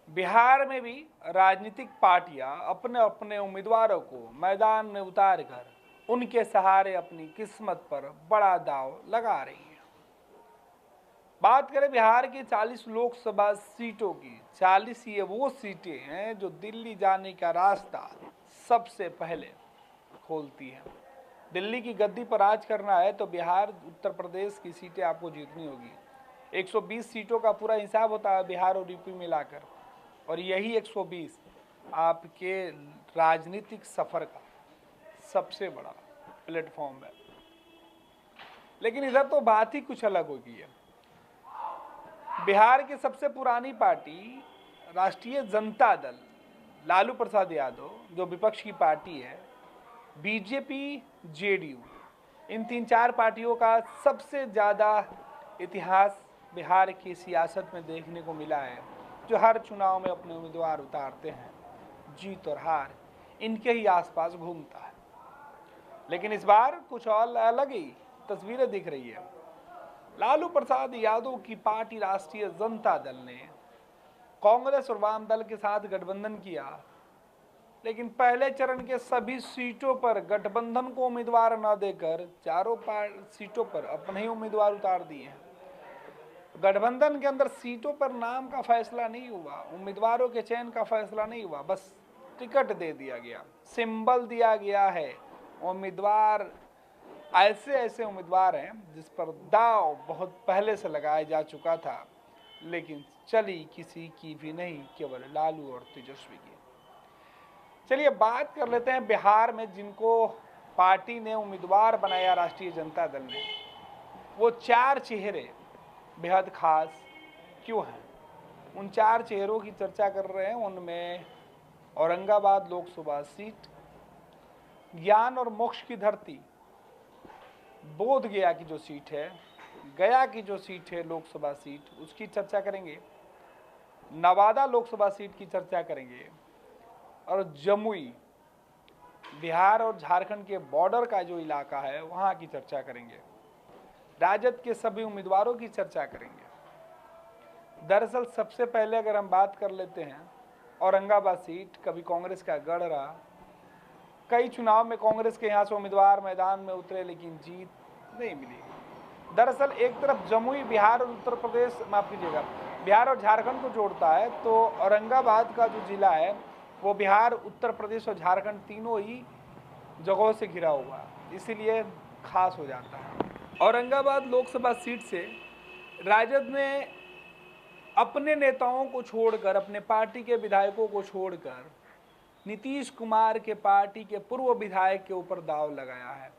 बिहार में भी राजनीतिक पार्टियां अपने अपने उम्मीदवारों को मैदान में उतार कर उनके सहारे अपनी किस्मत पर बड़ा दाव लगा रही है। बात करें बिहार की 40 लोकसभा सीटों की, 40 ये वो सीटें हैं जो दिल्ली जाने का रास्ता सबसे पहले खोलती है। दिल्ली की गद्दी पर राज करना है तो बिहार उत्तर प्रदेश की सीटें आपको जीतनी होगी। 120 सीटों का पूरा हिसाब होता है बिहार और यूपी मिलाकर, और यही 120 आपके राजनीतिक सफर का सबसे बड़ा प्लेटफॉर्म है। लेकिन इधर तो बात ही कुछ अलग होगी है। बिहार की सबसे पुरानी पार्टी राष्ट्रीय जनता दल, लालू प्रसाद यादव जो विपक्ष की पार्टी है, बीजेपी, जेडीयू, इन 3-4 पार्टियों का सबसे ज़्यादा इतिहास बिहार की सियासत में देखने को मिला है, जो हर चुनाव में अपने उम्मीदवार उतारते हैं। जीत और हार इनके ही आसपास घूमता है। लेकिन इस बार कुछ और अलग ही तस्वीरें दिख रही है। लालू प्रसाद यादव की पार्टी राष्ट्रीय जनता दल ने कांग्रेस और वाम दल के साथ गठबंधन किया, लेकिन पहले चरण के सभी सीटों पर गठबंधन को उम्मीदवार न देकर चारों सीटों पर अपने ही उम्मीदवार उतार दिए हैं। गठबंधन के अंदर सीटों पर नाम का फैसला नहीं हुआ, उम्मीदवारों के चयन का फैसला नहीं हुआ, बस टिकट दे दिया गया, सिंबल दिया गया है। उम्मीदवार ऐसे ऐसे उम्मीदवार हैं जिस पर दाव बहुत पहले से लगाया जा चुका था, लेकिन चली किसी की भी नहीं, केवल लालू और तेजस्वी की। चलिए बात कर लेते हैं बिहार में जिनको पार्टी ने उम्मीदवार बनाया राष्ट्रीय जनता दल ने, वो 4 चेहरे बेहद खास क्यों हैं। उन 4 चेहरों की चर्चा कर रहे हैं। उनमें औरंगाबाद लोकसभा सीट, ज्ञान और मोक्ष की धरती बोध गया की जो सीट है, गया की जो सीट है लोकसभा सीट, उसकी चर्चा करेंगे। नवादा लोकसभा सीट की चर्चा करेंगे, और जमुई, बिहार और झारखंड के बॉर्डर का जो इलाका है वहां की चर्चा करेंगे। राजद के सभी उम्मीदवारों की चर्चा करेंगे। दरअसल सबसे पहले अगर हम बात कर लेते हैं, औरंगाबाद सीट कभी कांग्रेस का गढ़ रहा। कई चुनाव में कांग्रेस के यहाँ से उम्मीदवार मैदान में उतरे, लेकिन जीत नहीं मिली। दरअसल एक तरफ जमुई बिहार और उत्तर प्रदेश, माफ कीजिएगा, बिहार और झारखंड को जोड़ता है, तो औरंगाबाद का जो जिला है वो बिहार, उत्तर प्रदेश और झारखंड तीनों ही जगहों से घिरा हुआ है, इसीलिए खास हो जाता है। औरंगाबाद लोकसभा सीट से राजद ने अपने नेताओं को छोड़कर, अपने पार्टी के विधायकों को छोड़कर नीतीश कुमार के पार्टी के पूर्व विधायक के ऊपर दाव लगाया है।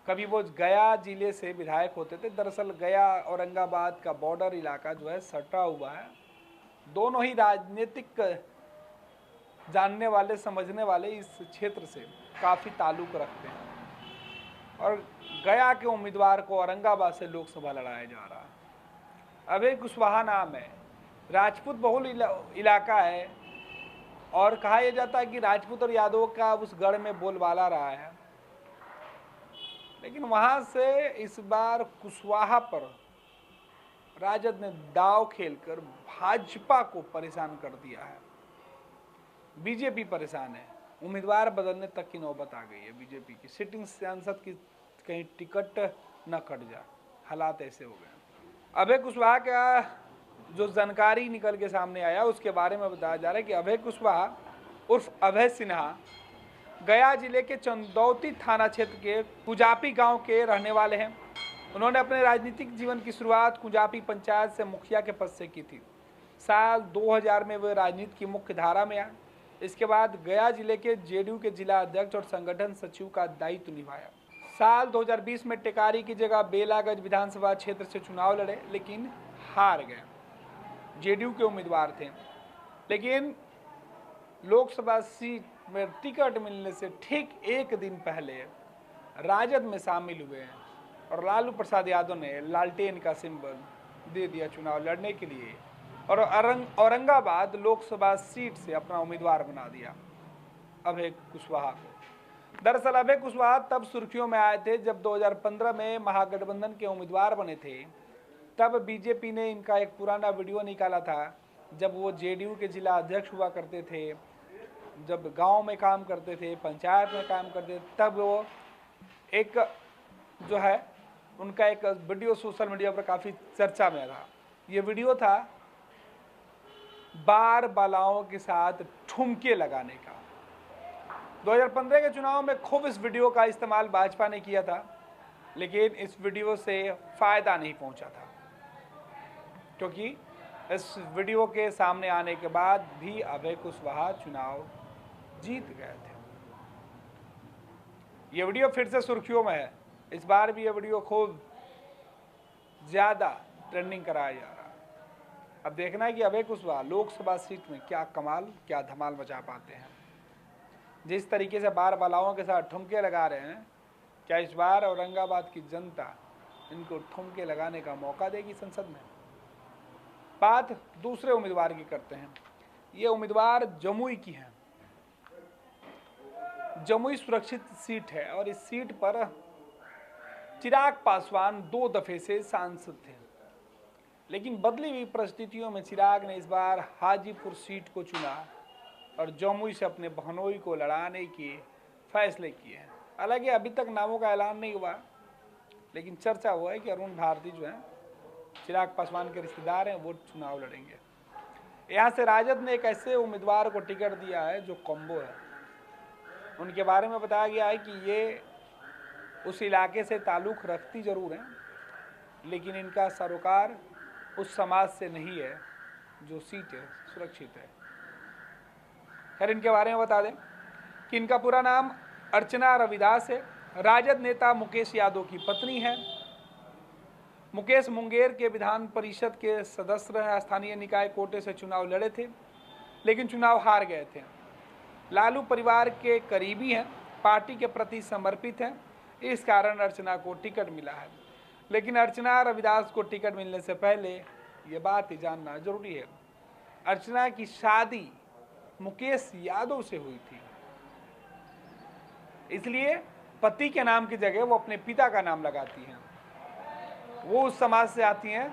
कभी वो गया जिले से विधायक होते थे। दरअसल गया औरंगाबाद का बॉर्डर इलाका जो है सटा हुआ है। दोनों ही राजनीतिक जानने वाले, समझने वाले इस क्षेत्र से काफ़ी ताल्लुक रखते हैं, और गया के उम्मीदवार को औरंगाबाद से लोकसभा लड़ाया जा रहा है। अभय कुशवाहा नाम है, राजपूत बहुल इलाका है, और कहा यह जाता है कि राजपूत और यादव का उस गढ़ में बोलबाला रहा है। लेकिन वहां से इस बार कुशवाहा पर राजद ने दाव खेलकर भाजपा को परेशान कर दिया है। बीजेपी परेशान है, उम्मीदवार बदलने तक की नौबत आ गई है बीजेपी की। सिटिंग सांसद की कहीं टिकट न कट जाए, हालात ऐसे हो गए। अभय कुशवाहा का जो जानकारी निकल के सामने आया उसके बारे में बताया जा रहा है कि अभय कुशवाहा उर्फ अभय सिन्हा गया जिले के चंदौती थाना क्षेत्र के कुजापी गांव के रहने वाले हैं। उन्होंने अपने राजनीतिक जीवन की शुरुआत कुजापी पंचायत से मुखिया के पद से की थी। साल 2000 में वे राजनीति की मुख्य धारा में आए। इसके बाद गया जिले के जेडीयू के जिला अध्यक्ष और संगठन सचिव का दायित्व निभाया। साल 2020 में टेकारी की जगह बेलागंज विधानसभा क्षेत्र से चुनाव लड़े, लेकिन हार गए। जेडीयू के उम्मीदवार थे, लेकिन लोकसभा सीट में टिकट मिलने से ठीक एक दिन पहले राजद में शामिल हुए हैं, और लालू प्रसाद यादव ने लालटेन का सिंबल दे दिया चुनाव लड़ने के लिए, और औरंगाबाद लोकसभा सीट से अपना उम्मीदवार बना दिया अभय कुशवाहा को। दरअसल अभय कुशवाहा तब सुर्खियों में आए थे जब 2015 में महागठबंधन के उम्मीदवार बने थे। तब बीजेपी ने इनका एक पुराना वीडियो निकाला था जब वो जेडीयू के जिला अध्यक्ष हुआ करते थे, जब गांव में काम करते थे, पंचायत में काम करते थे, तब वो एक जो है उनका एक वीडियो सोशल मीडिया पर काफ़ी चर्चा में था। ये वीडियो था बार बालाओं के साथ ठुमके लगाने का। 2015 के चुनाव में खूब इस वीडियो का इस्तेमाल भाजपा ने किया था, लेकिन इस वीडियो से फायदा नहीं पहुंचा था, क्योंकि इस वीडियो के सामने आने के बाद भी अभय कुशवाहा चुनाव जीत गए थे। ये वीडियो फिर से सुर्खियों में है। इस बार भी ये वीडियो खूब ज्यादा ट्रेंडिंग कराया जा रहा है। अब देखना है कि अभय कुशवाहा लोकसभा सीट में क्या कमाल, क्या धमाल मचा पाते हैं। जिस तरीके से बार बालाओं के साथ ठुमके लगा रहे हैं, क्या इस बार औरंगाबाद की जनता इनको ठुमके लगाने का मौका देगी संसद में? बात दूसरे उम्मीदवार की करते हैं। ये उम्मीदवार जमुई की हैं। जमुई सुरक्षित सीट है और इस सीट पर चिराग पासवान 2 दफे से सांसद थे, लेकिन बदली हुई परिस्थितियों में चिराग ने इस बार हाजीपुर सीट को चुना और जमुई से अपने बहनोई को लड़ाने के फैसले किए हैं। हालांकि अभी तक नामों का ऐलान नहीं हुआ, लेकिन चर्चा हुआ है कि अरुण भारती जो हैं चिराग पासवान के रिश्तेदार हैं, वो चुनाव लड़ेंगे। यहाँ से राजद ने एक ऐसे उम्मीदवार को टिकट दिया है जो कॉम्बो है। उनके बारे में बताया गया है कि ये उस इलाके से ताल्लुक़ रखती जरूर हैं, लेकिन इनका सरोकार उस समाज से नहीं है जो सीट है सुरक्षित है। खैर, इनके बारे में बता दें कि इनका पूरा नाम अर्चना रविदास है। राजद नेता मुकेश यादव की पत्नी है। मुकेश मुंगेर के विधान परिषद के सदस्य हैं। स्थानीय निकाय कोटे से चुनाव लड़े थे, लेकिन चुनाव हार गए थे। लालू परिवार के करीबी हैं, पार्टी के प्रति समर्पित हैं, इस कारण अर्चना को टिकट मिला है। लेकिन अर्चना रविदास को टिकट मिलने से पहले ये बात ही जानना जरूरी है, अर्चना की शादी मुकेश यादव से हुई थी, इसलिए पति के नाम की जगह वो अपने पिता का नाम लगाती हैं। वो उस समाज से आती हैं,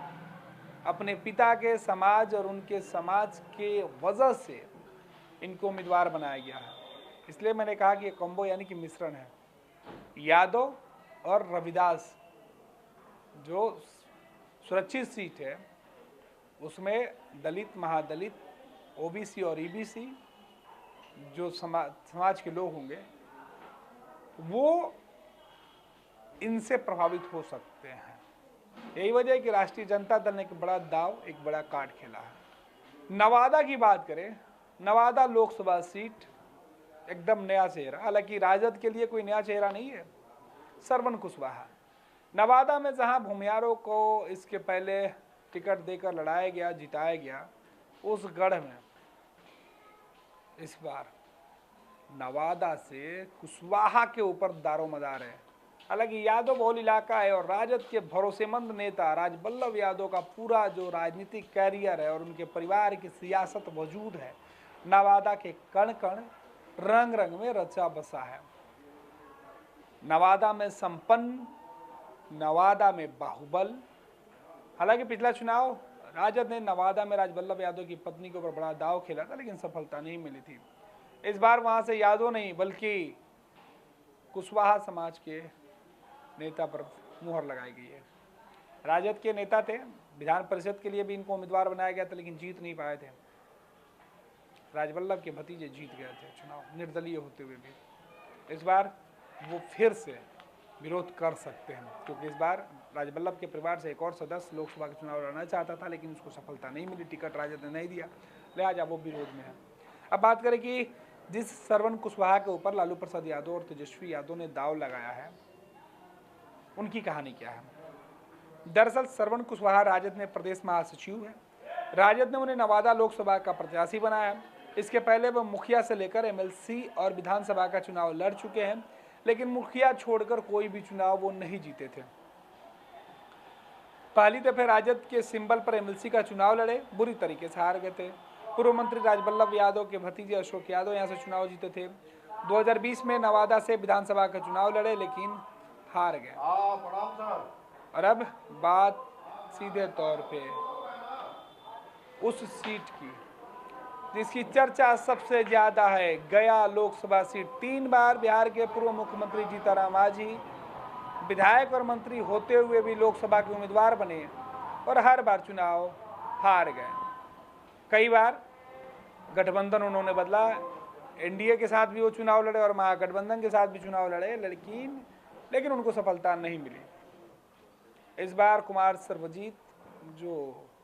अपने पिता के समाज और उनके समाज के वजह से इनको उम्मीदवार बनाया गया है। इसलिए मैंने कहा कि ये कॉम्बो यानी कि मिश्रण है, यादव और रविदास। जो सुरक्षित सीट है उसमें दलित, महादलित, ओबीसी और ईबीसी जो समाज के लोग होंगे वो इनसे प्रभावित हो सकते हैं। यही वजह है कि राष्ट्रीय जनता दल ने एक बड़ा दाव, एक बड़ा कार्ड खेला है। नवादा की बात करें, नवादा लोकसभा सीट एकदम नया चेहरा, हालांकि राजद के लिए कोई नया चेहरा नहीं है, श्रवण कुशवाहा। नवादा में जहां भूमियारों को इसके पहले टिकट देकर लड़ाया गया, जिताया गया, उस गढ़ में इस बार नवादा से कुशवाहा के ऊपर दारोमदार है। हालांकि यादव बहुल इलाका है और राजद के भरोसेमंद नेता राजबल्लभ यादव का पूरा जो राजनीतिक कैरियर है और उनके परिवार की सियासत वजूद है, नवादा के कण कण, रंग रंग में रचा बसा है। नवादा में संपन्न, नवादा में बाहुबल। हालांकि पिछला चुनाव राजद ने नवादा में राजबल्लभ यादव की पत्नी के ऊपर बड़ा दाव खेला था, लेकिन सफलता नहीं मिली थी। इस बार वहां से यादव नहीं बल्कि कुशवाहा समाज के नेता पर मुहर लगाई गई है। राजद के नेता थे, विधान परिषद के लिए भी इनको उम्मीदवार बनाया गया था, लेकिन जीत नहीं पाए थे। राजबल्लभ के भतीजे जीत गए थे चुनाव निर्दलीय होते हुए भी। इस बार वो फिर से विरोध कर सकते हैं, क्योंकि इस बार राजबल्लभ के परिवार से एक और सदस्य लोकसभा के चुनाव लड़ना चाहता था, लेकिन उसको सफलता नहीं मिली, टिकट राजद ने नहीं दिया, लिहाजा वो विरोध में है। अब बात करें कि जिस श्रवण कुशवाहा के ऊपर लालू प्रसाद यादव और तेजस्वी यादव ने दाव लगाया है, उनकी कहानी क्या है। दरअसल श्रवण कुशवाहा राजद में प्रदेश महासचिव है। राजद ने उन्हें नवादा लोकसभा का प्रत्याशी बनाया। इसके पहले वह मुखिया से लेकर एमएलसी और विधानसभा का चुनाव लड़ चुके हैं, लेकिन मुखिया छोड़कर कोई भी चुनाव वो नहीं जीते थे। पहली दफे राजद के सिंबल पर एमएलसी का चुनाव लड़े, बुरी तरीके से हार गए थे। पूर्व मंत्री राजबल्लभ यादव के भतीजे अशोक यादव यहाँ से चुनाव जीते थे। 2020 में नवादा से विधानसभा का चुनाव लड़े, लेकिन हार गए। और अब बात सीधे तौर पे उस सीट की जिसकी चर्चा सबसे ज्यादा है, गया लोकसभा सीट। 3 बार बिहार के पूर्व मुख्यमंत्री जीतनराम मांझी विधायक और मंत्री होते हुए भी लोकसभा के उम्मीदवार बने और हर बार चुनाव हार गए। कई बार गठबंधन उन्होंने बदला, एनडीए के साथ भी वो चुनाव लड़े और महागठबंधन के साथ भी चुनाव लड़े, लेकिन उनको सफलता नहीं मिली। इस बार कुमार सर्वजीत जो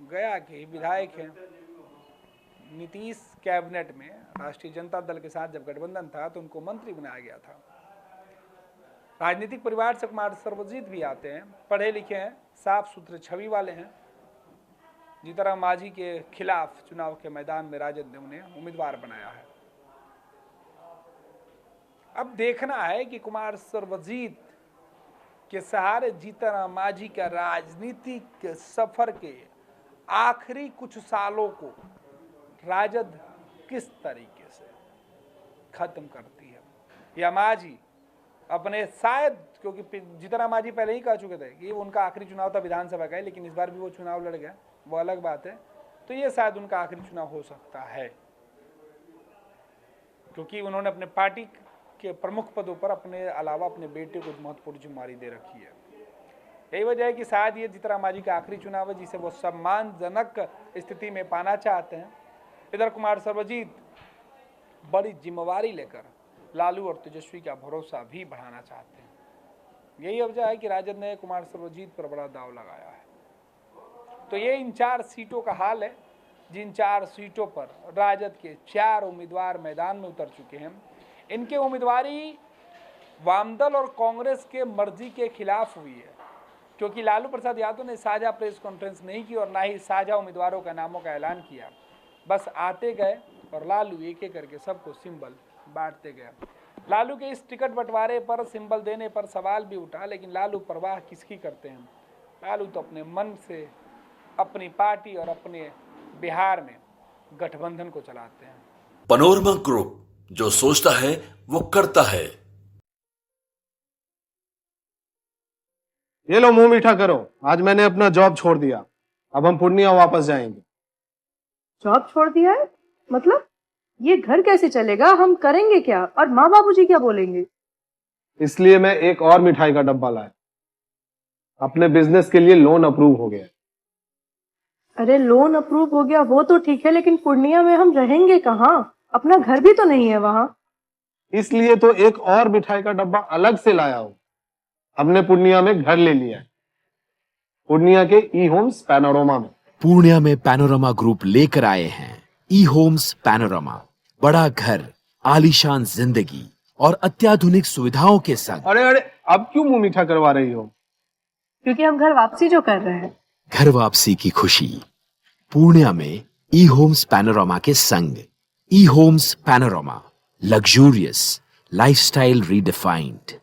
गया के विधायक हैं, नीतीश कैबिनेट में राष्ट्रीय जनता दल के साथ जब गठबंधन था तो उनको मंत्री बनाया गया था। राजनीतिक परिवार से कुमार सर्वजीत भी आते हैं, पढ़े लिखे हैं, साफ सुथरे छवि वाले हैं। जीतनराम मांझी के खिलाफ चुनाव के मैदान में राजद ने उन्हें उम्मीदवार बनाया है। अब देखना है कि कुमार सर्वजीत के सहारे जीतनराम मांझी का राजनीतिक सफर के आखिरी कुछ सालों को राजद किस तरीके से खत्म करती है, या मांझी अपने शायद, क्योंकि जीतनराम मांझी पहले ही कह चुके थे कि उनका आखिरी चुनाव था विधानसभा का, लेकिन इस बार भी वो चुनाव लड़ गए, वो अलग बात है। तो ये शायद उनका आखिरी चुनाव हो सकता है, क्योंकि उन्होंने अपने पार्टी के प्रमुख पदों पर अपने अलावा अपने बेटे को महत्वपूर्ण जिम्मेदारी दे रखी है। यही वजह है कि शायद ये जीतनराम मांझी का आखिरी चुनाव है जिसे वो सम्मानजनक स्थिति में पाना चाहते हैं। इधर कुमार सर्वजीत बड़ी जिम्मेवारी लेकर लालू और तेजस्वी का भरोसा भी बढ़ाना चाहते हैं। यही वजह है कि राजद ने कुमार सर्वजीत पर बड़ा दाव लगाया है। तो ये इन 4 सीटों का हाल है, जिन 4 सीटों पर राजद के 4 उम्मीदवार मैदान में उतर चुके हैं। इनके उम्मीदवारी वामदल और कांग्रेस के मर्जी के खिलाफ हुई है, क्योंकि लालू प्रसाद यादव ने साझा प्रेस कॉन्फ्रेंस नहीं की और ना ही साझा उम्मीदवारों का नामों का ऐलान किया। बस आते गए और लालू एक एक करके सबको सिंबल बांटते गए। लालू के इस टिकट बंटवारे पर, सिंबल देने पर सवाल भी उठा, लेकिन लालू परवाह किसकी करते हैं? लालू तो अपने मन से अपनी पार्टी और अपने बिहार में गठबंधन को चलाते हैं। पैनोरमा ग्रुप, जो सोचता है वो करता है। ये लो, मुंह मीठा करो। आज मैंने अपना जॉब छोड़ दिया, अब हम पूर्णिया वापस जाएंगे। जॉब छोड़ दिया है? मतलब ये घर कैसे चलेगा? हम करेंगे क्या? और माँ बाबूजी क्या बोलेंगे? इसलिए मैं एक और मिठाई का डब्बा लाया। अपने बिजनेस के लिए लोन अप्रूव हो गया। अरे लोन अप्रूव हो गया वो तो ठीक है, लेकिन पूर्णिया में हम रहेंगे कहाँ? अपना घर भी तो नहीं है वहाँ। इसलिए तो एक और मिठाई का डब्बा अलग से लाया हूँ। हमने पूर्णिया में घर ले लिया है, पूर्णिया के ई होम्स पैनोरमा में। पूर्णिया में पैनोरमा ग्रुप लेकर आए हैं ई होम्स पैनोरमा। बड़ा घर, आलीशान जिंदगी और अत्याधुनिक सुविधाओं के संग। अरे अब क्यों मुंह मीठा करवा रही हो? क्योंकि हम घर वापसी जो कर रहे हैं। घर वापसी की खुशी पूर्णिया में ई होम्स पैनोरमा के संग। ई homes panorama, luxurious lifestyle redefined.